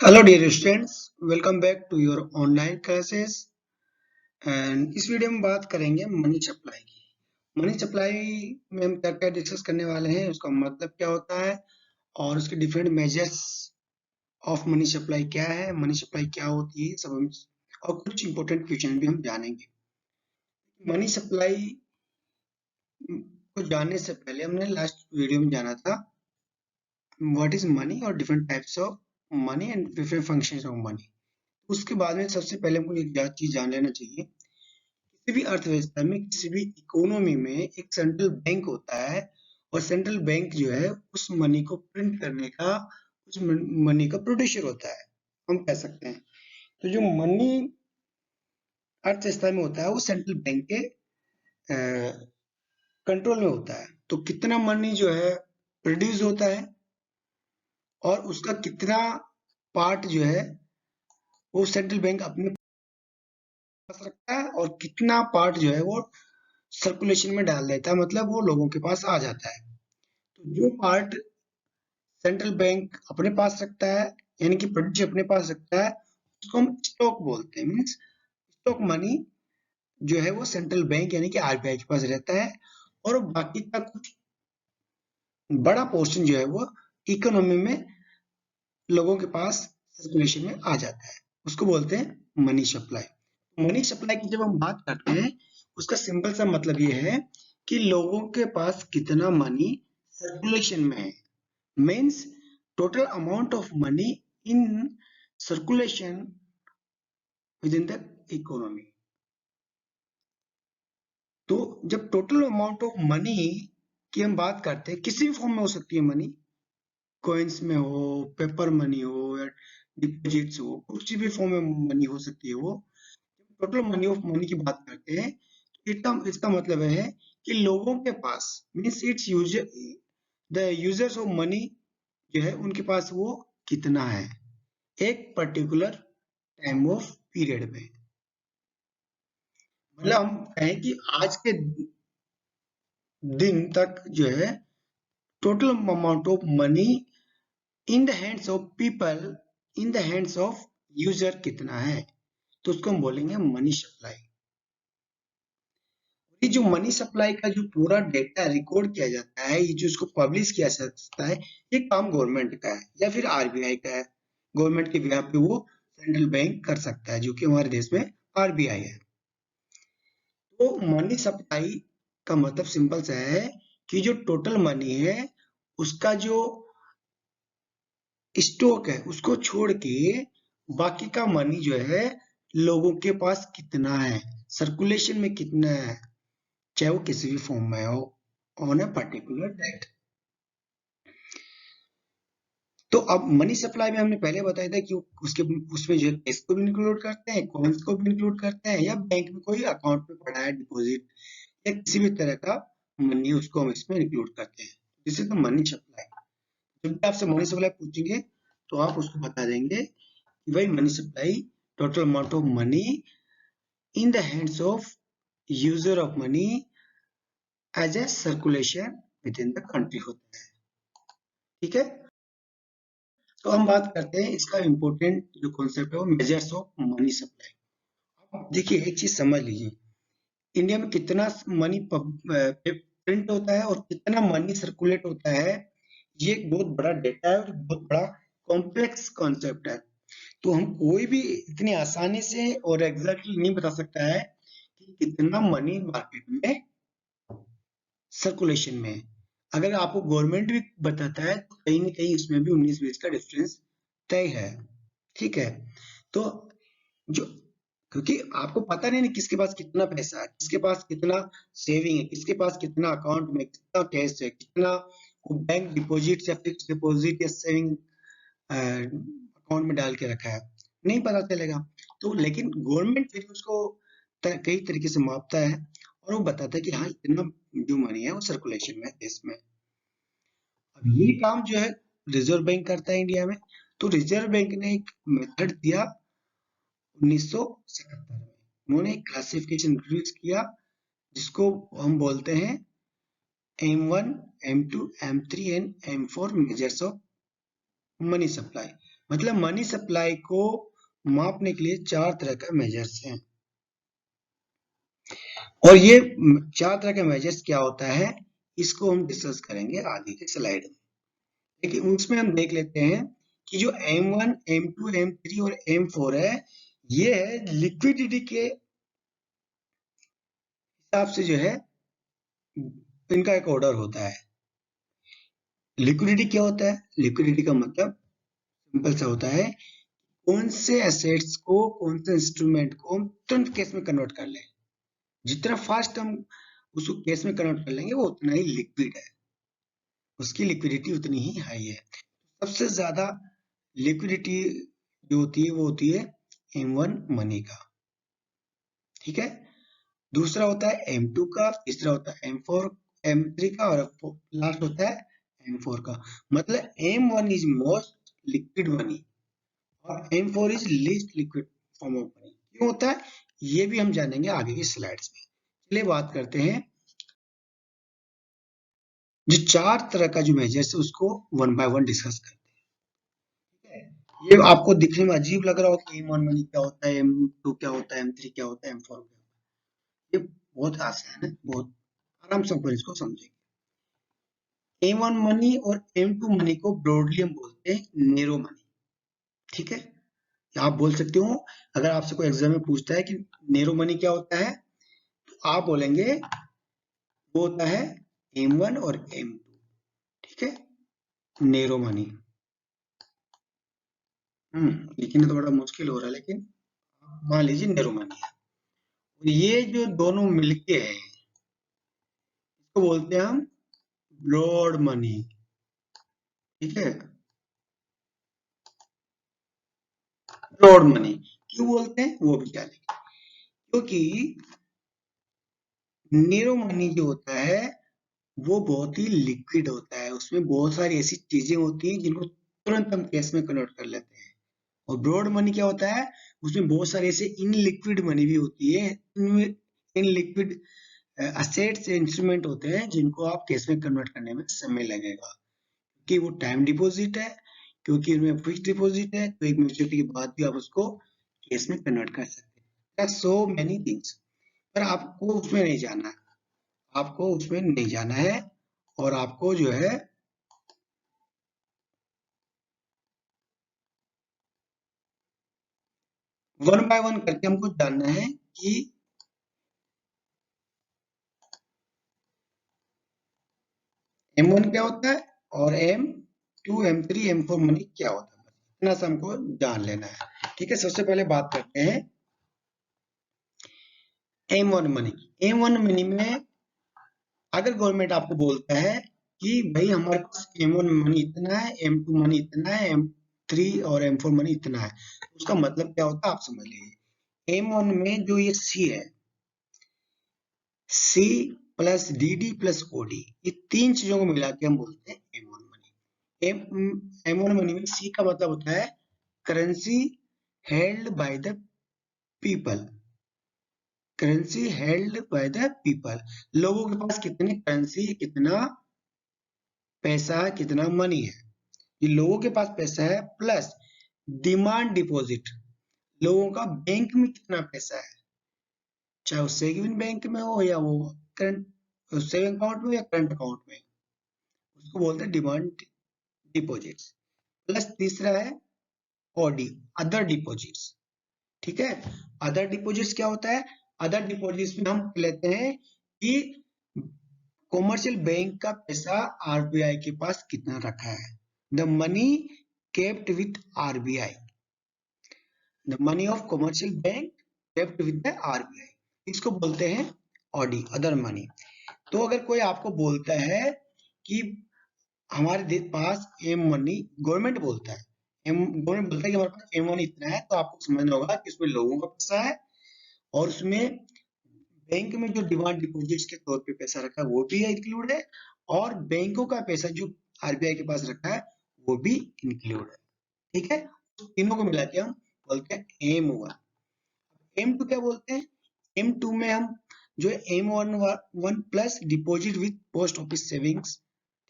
Hello dear students, welcome back to your online classes. And इस video में बात करेंगे मनी सप्लाई की। मनी सप्लाई में हम क्या क्या डिस्कस करने वाले हैं, उसका मतलब क्या होता है और उसके different measures of money supply क्या है, मनी सप्लाई क्या होती है, सब हम और कुछ इंपॉर्टेंट क्वेश्चन भी हम जानेंगे। मनी सप्लाई को जानने से पहले हमने लास्ट वीडियो में जाना था व्हाट इज मनी और different types of money and different functions of money. उसके बाद में सबसे पहले हमको एक चीज जान लेना चाहिए। किसी भी अर्थव्यवस्था में, किसी भी इकोनॉमी में एक सेंट्रल बैंक होता है और सेंट्रल बैंक जो है उस मनी को प्रिंट करने का, उस मनी का प्रोड्यूसर होता है, हम कह सकते हैं। तो जो मनी अर्थव्यवस्था में होता है वो सेंट्रल बैंक के कंट्रोल में होता है। तो कितना मनी जो है प्रोड्यूस होता है और उसका कितना पार्ट जो है वो सेंट्रल बैंक अपने पास रखता है और कितना पार्ट जो है वो सर्कुलेशन में डाल देता है, मतलब वो लोगों के पास आ जाता है। तो जो पार्ट सेंट्रल बैंक अपने पास रखता है, यानी कि प्रोड्यूस अपने पास रखता है, उसको हम स्टॉक बोलते हैं। मीन्स स्टॉक मनी जो है वो सेंट्रल बैंक यानी कि आरबीआई के पास रहता है और बाकी का कुछ बड़ा पोर्शन जो है वो इकोनॉमी में लोगों के पास सर्कुलेशन में आ जाता है, उसको बोलते हैं मनी सप्लाई। मनी सप्लाई की जब हम बात करते हैं, उसका सिंपल सा मतलब ये है कि लोगों के पास कितना मनी सर्कुलेशन में है। Means total amount of money in circulation within the economy. तो जब टोटल अमाउंट ऑफ मनी की हम बात करते हैं, किसी भी फॉर्म में हो सकती है मनी, कॉइन्स में हो, पेपर मनी हो या डिपॉजिट्स हो, कुछ भी फॉर्म में मनी हो सकती है वो। टोटल मनी ऑफ मनी की बात करते हैं तो इसका मतलब है कि लोगों के पास, means its user, the users of money जो है उनके पास वो कितना है एक पर्टिकुलर टाइम ऑफ पीरियड में। मतलब हम कहें कि आज के दिन तक जो है total amount of money in the hands of people, in the hands of user कितना है, तो उसको हम बोलेंगे मनी सप्लाई। ये जो मनी सप्लाई का जो पूरा डेटा रिकॉर्ड किया जाता है, ये जो इसको पब्लिश किया जा सकता है, ये काम गवर्नमेंट का है या फिर आरबीआई का है। गवर्नमेंट के बिहाफ पे वो सेंट्रल बैंक कर सकता है, जो कि हमारे देश में आरबीआई है। तो मनी सप्लाई का मतलब सिंपल सा है कि जो टोटल मनी है उसका जो स्टॉक है उसको छोड़ के बाकी का मनी जो है लोगों के पास कितना है, सर्कुलेशन में कितना है, चाहे वो किसी भी फॉर्म में हो, ऑन ए पर्टिकुलर डेट। तो अब मनी सप्लाई में हमने पहले बताया था कि उसके उसमें जो है कैश को भी इंक्लूड करते हैं, कॉइन्स को भी इंक्लूड करते हैं, या बैंक में कोई अकाउंट में पड़ा है डिपॉजिट या किसी भी तरह का मनी, उसको हम इसमें इंक्लूड करते हैं। This is the money supply. जब भी आपसे मनी सप्लाई पूछेंगे तो आप उसको बता देंगे कि भाई money supply total amount of money in the hands of user of money as a circulation within the country होता है। ठीक है, तो हम बात करते हैं इसका इम्पोर्टेंट जो कॉन्सेप्ट है वो मेजर्स ऑफ मनी सप्लाई। देखिए एक चीज समझ लीजिए, इंडिया में कितना मनी प्रिंट होता है और कितना मनी सर्कुलेट होता है, ये एक बहुत बड़ा डेटा है और बहुत बड़ा कॉम्प्लेक्स कॉन्सेप्ट है। तो हम कोई भी इतनी आसानी से और एग्जैक्टली नहीं बता सकता है कि कितना मनी मार्केट में सर्कुलेशन में है। अगर आपको गवर्नमेंट भी बताता है तो कहीं ना कहीं उसमें भी 19-20 का डिफरेंस तय है। ठीक है, तो जो, क्योंकि आपको पता नहीं किसके पास कितना पैसा है, किसके पास कितना सेविंग है, किसके पास कितना अकाउंट में कितना कैश है, कितना बैंक डिपॉजिट या फिक्स डिपॉजिट या सेविंग अकाउंट में डाल के रखा है, नहीं पता चलेगा। तो लेकिन गवर्नमेंट फिर उसको कई तरीके से मापता है और वो बताता है कि हाँ इतना जो मनी है वो सर्कुलेशन में है देश में। अब ये काम जो है रिजर्व बैंक करता है इंडिया में। तो रिजर्व बैंक ने एक मेथड दिया 1977 में, उन्होंने एक क्लासिफिकेशन इंट्रोड्यूस किया जिसको हम बोलते हैं M1, M2, M3 and M4 measures of money supply. मतलब मनी सप्लाई को मापने के लिए 4 तरह का मेजर्स हैं, और ये 4 तरह के मेजर्स क्या होता है इसको हम डिस्कस करेंगे आगे के स्लाइड में। लेकिन उसमें हम देख लेते हैं कि जो M1, M2, M3 और M4 है, ये है लिक्विडिटी के हिसाब से जो है इनका एक ऑर्डर होता है। लिक्विडिटी क्या होता है? लिक्विडिटी का मतलब सिंपल सा होता है कौन से एसेट्स को, कौन से इंस्ट्रूमेंट को हम तुरंत कैश में कन्वर्ट कर लें। जितना फास्ट हम उसको कैश में कन्वर्ट कर लेंगे वो उतना ही लिक्विड है, उसकी लिक्विडिटी उतनी ही हाई है। सबसे ज्यादा लिक्विडिटी जो होती है वो होती है M1 मनी का, ठीक है। दूसरा होता है M2 का, तीसरा होता है M4, M3 का, और लास्ट होता है M4 का। मतलब M1 is most liquid money और M4 is least liquid form of money. क्यों होता है ये भी हम जानेंगे आगे की स्लाइड्स में। चलिए बात करते हैं जो 4 तरह का जो मेजर्स है उसको वन बाय वन डिस्कस करते हैं। ये आपको दिखने में अजीब लग रहा हो कि M1 मनी क्या होता है, M2 क्या होता है, M3 क्या होता है, M4 क्या होता है। ये बहुत आसान है, बहुत आराम से अपन इसको समझेंगे। M1 मनी और M2 मनी को ब्रॉडली हम बोलते हैं नेरो मनी, ठीक है। आप बोल सकते हो अगर आपसे कोई एग्जाम में पूछता है कि नेरो मनी क्या होता है तो आप बोलेंगे वो होता है M1 और M2, ठीक है, नेरो मनी। लिखने तो बड़ा मुश्किल हो रहा है लेकिन मान लीजिए नेरो मनी है। ये जो दोनों मिलके हैं इसको बोलते हैं हम ब्रॉड मनी, ठीक है। ब्रॉड मनी क्यों बोलते हैं वो भी जानेंगे, क्योंकि नेरो मनी जो होता है वो बहुत ही लिक्विड होता है, उसमें बहुत सारी ऐसी चीजें होती हैं जिनको तुरंत हम कैश में कन्वर्ट कर लेते हैं। और ब्रॉड मनी क्या होता है उसमें बहुत सारे ऐसे इन लिक्विड मनी भी होती है, इनमें इन लिक्विड असेट्स इंस्ट्रूमेंट होते हैं जिनको आप कैश में कन्वर्ट करने में समय लगेगा, क्योंकि वो टाइम डिपॉजिट है, क्योंकि इनमें फिक्स डिपॉजिट है, तो एक मैच्योरिटी के बाद भी आप उसको कैश में कन्वर्ट कर सकते हैं। सो मेनी थिंग्स, पर आपको उसमें नहीं जाना है, आपको उसमें नहीं जाना है, और आपको जो है वन बाय वन करके हमको जानना है कि M1 क्या होता है और M2, M3, M4 मनी क्या होता है, इतना सा हमको जान लेना है, ठीक है। सबसे पहले बात करते हैं M1 मनी। M1 मनी में अगर गवर्नमेंट आपको बोलता है कि भाई हमारे पास M1 मनी इतना है, M2 मनी इतना है, M3 और M4 मनी इतना है, उसका मतलब क्या होता है आप समझ लीजिए। M1 में जो ये C है, C plus DD plus OD, ये तीन चीजों को मिला के हम बोलते हैं M1 मनी। M1 मनी में C का मतलब होता है currency held by the people, currency held by the people. लोगों के पास कितनी करेंसी, कितना पैसा है, कितना मनी है, ये लोगों के पास पैसा है, प्लस डिमांड डिपॉजिट, लोगों का बैंक में कितना पैसा है, चाहे वो सेविंग बैंक में हो या वो करंट सेविंग अकाउंट में या करंट अकाउंट में, उसको बोलते हैं डिमांड डिपॉजिट्स। प्लस तीसरा है ओडी, अदर डिपॉजिट्स, ठीक है। अदर डिपॉजिट्स क्या होता है? अदर डिपॉजिट्स में हम लेते हैं कि कॉमर्शियल बैंक का पैसा आरबीआई के पास कितना रखा है, the money kept with RBI, the money of commercial bank kept with the RBI, इसको बोलते हैं ऑडी, अदर मनी। तो अगर कोई आपको बोलता है कि हमारे पास एम मनी, गवर्नमेंट बोलता है, गवर्नमेंट बोलता है कि हमारे पास एम मनी इतना है, तो आपको समझना होगा कि उसमें लोगों का पैसा है और उसमें बैंक में जो डिमांड डिपॉजिट्स के तौर पे पैसा रखा है वो भी इंक्लूड है, और बैंकों का पैसा जो आरबीआई के पास रखा है वो भी इंक्लूड है, ठीक है। तो तीनों को मिला के हम बोलते हैं M1। M2 क्या बोलते हैं? M2 में हम जो M1 plus deposit with post office savings,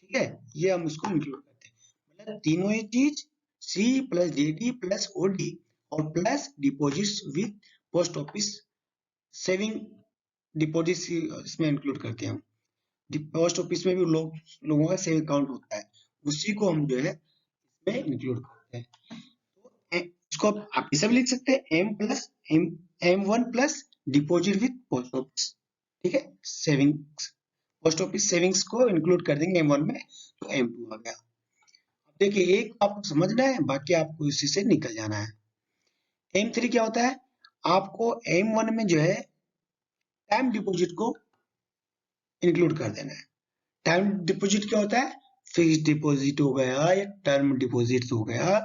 ठीक है, ये हम इसको इंक्लूड करते हैं। मतलब तीनों ही चीज C plus D plus OD और plus deposits with post office saving deposit इसमें इंक्लूड करते हैं हम। पोस्ट ऑफिस में भी लोगों का सेविंग अकाउंट होता है, उसी को हम जो है इसमें इंक्लूड करते हैं। तो इसको आप ऐसे भी लिख सकते हैं M1 plus deposit with post office, ठीक है, सेविंग्स, पोस्ट ऑफिस सेविंग्स को इंक्लूड कर देंगे M1 में, तो M2 आ गया। देखिए एक आपको समझना है, बाकी आपको इसी से निकल जाना है। M3 क्या होता है, आपको M1 में जो है टाइम डिपॉजिट को इंक्लूड कर देना है। टाइम डिपॉजिट क्या होता है, फिक्स डिपॉजिट हो गया या टर्म डिपॉजिट हो गया,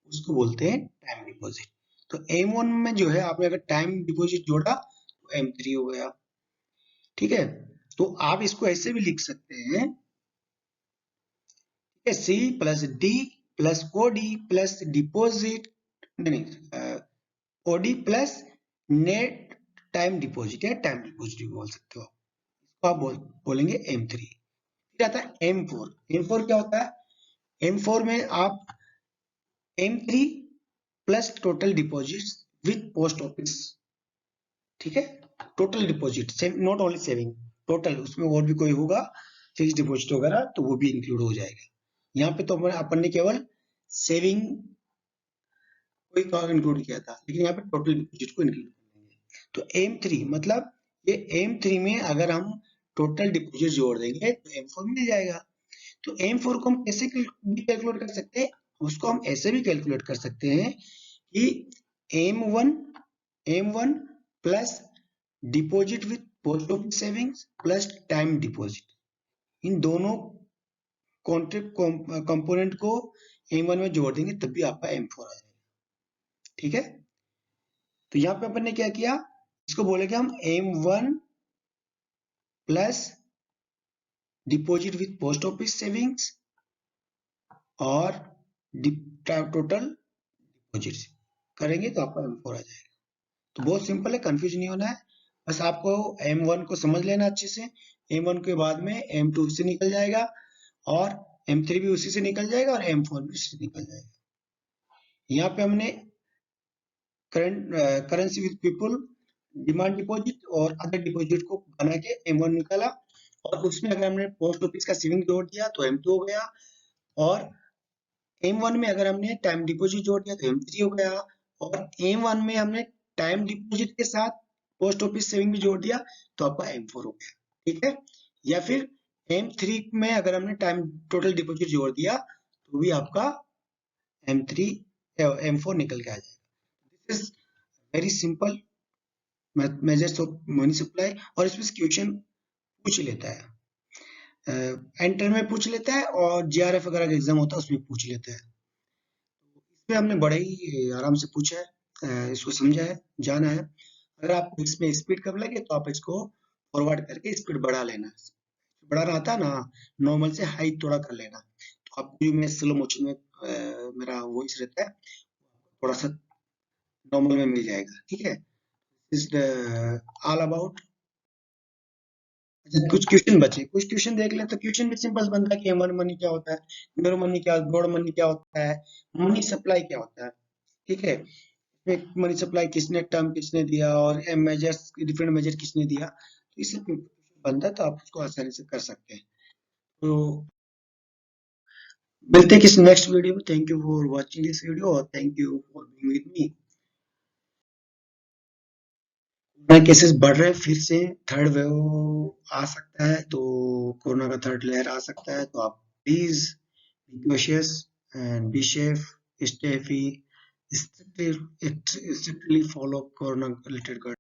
उसको बोलते हैं टाइम डिपॉजिट। तो M1 में जो है आपने अगर टाइम डिपॉजिट जोड़ा तो M3 हो गया, ठीक है। तो आप इसको ऐसे भी लिख सकते हैं, C plus D plus OD plus deposit, नहीं OD plus net time deposit या टाइम डिपॉजिट भी बोल सकते हो, इसको आप बोलेंगे M3। फिर आता है M4। M4 क्या होता है, M4 में आप M3 plus total deposit with post office, ठीक है, total deposit not only saving, total, उसमें और भी कोई होगा फिक्स डिपॉजिट वगैरह तो वो भी इंक्लूड हो जाएगा। यहाँ पे तो अपन ने केवल सेविंग कोई इंक्लूड किया था, लेकिन यहाँ पे टोटल डिपॉजिट को इंक्लूड करेंगे। तो M3 मतलब ये M3 में अगर हम टोटल डिपॉजिट जोड़ देंगे तो M4 मिल जाएगा। तो M4 को हम कैसे भी कैलकुलेट कर सकते हैं, उसको हम ऐसे भी कैलकुलेट कर सकते हैं कि M1 plus deposit with post office savings plus time deposit, इन दोनों कंपोनेंट को M1 में जोड़ देंगे तब भी आपका M4 आ जाएगा, ठीक है। तो यहाँ पे अपन ने क्या किया, इसको बोलेंगे हम M1 plus deposit with post office savings और टोटल डिपॉजिट करेंगे तो आपका M4 आ जाएगा। तो बहुत सिंपल है, कंफ्यूज नहीं होना है, बस आपको M1 को समझ लेना अच्छे से। M1 के बाद में M2 से निकल जाएगा और M3 भी उसी से निकल जाएगा और M4 भी उससे निकल जाएगा। यहाँ पे हमने currency with people, demand deposit और अदर डिपॉजिट को बना के M1 निकाला, और उसमें अगर हमने पोस्ट ऑफिस का सेविंग जोड़ दिया तो M2 हो गया, और M1 में अगर हमने टाइम डिपॉजिट जोड़ दिया तो M3 हो गया, और M1 में हमने टाइम डिपॉजिट के साथ पोस्ट ऑफिस सेविंग भी जोड़ दिया तो आपका M4 हो गया, ठीक है। या फिर M3 में अगर हमने टाइम टोटल डिपॉजिट जोड़ दिया तो भी आपका M4 निकल के आ जाएगा। This is very simple measures of money supply, और इसमें क्वेश्चन पूछ लेता है, एंटर में पूछ लेता है और JRF वगैरह का एग्जाम होता है उसमें पूछ लेता है। इसमें हमने बड़े ही आराम से पूछा है, इसको समझा है, जाना है। अगर आपको इसमें स्पीड कम लगे तो आप इसको फॉरवर्ड करके स्पीड बढ़ा लेना, बढ़ाना आता है ना, नॉर्मल से हाई थोड़ा कर लेना, तो आपको में स्लो मोशन में मेरा वॉइस रहता है थोड़ा सा नॉर्मल में मिल जाएगा, ठीक है। Is all about. कुछ क्वेश्चन बचे, कुछ क्वेश्चन देख ले तो क्वेश्चन भी सिंपल बनता है कि एमर मनी क्या होता है, न्यूरो मनी क्या, ब्रॉड मनी क्या होता है, मनी सप्लाई क्या होता है, ठीक है। मनी सप्लाई किसने टर्म किसने दिया और मेजर्स डिफरेंट मेजर किसने दिया, तो इससे बनता है, तो आप उसको आसानी से कर सकते हैं। तो मिलते हैं किसी नेक्स्ट वीडियो में। Thank you for watching this video और thank you for being with me. Cases बढ़ रहे हैं, फिर से थर्ड वेव आ सकता है, तो कोरोना का थर्ड लेयर आ सकता है, तो आप please be cautious and be safe, stay healthy, strictly follow corona related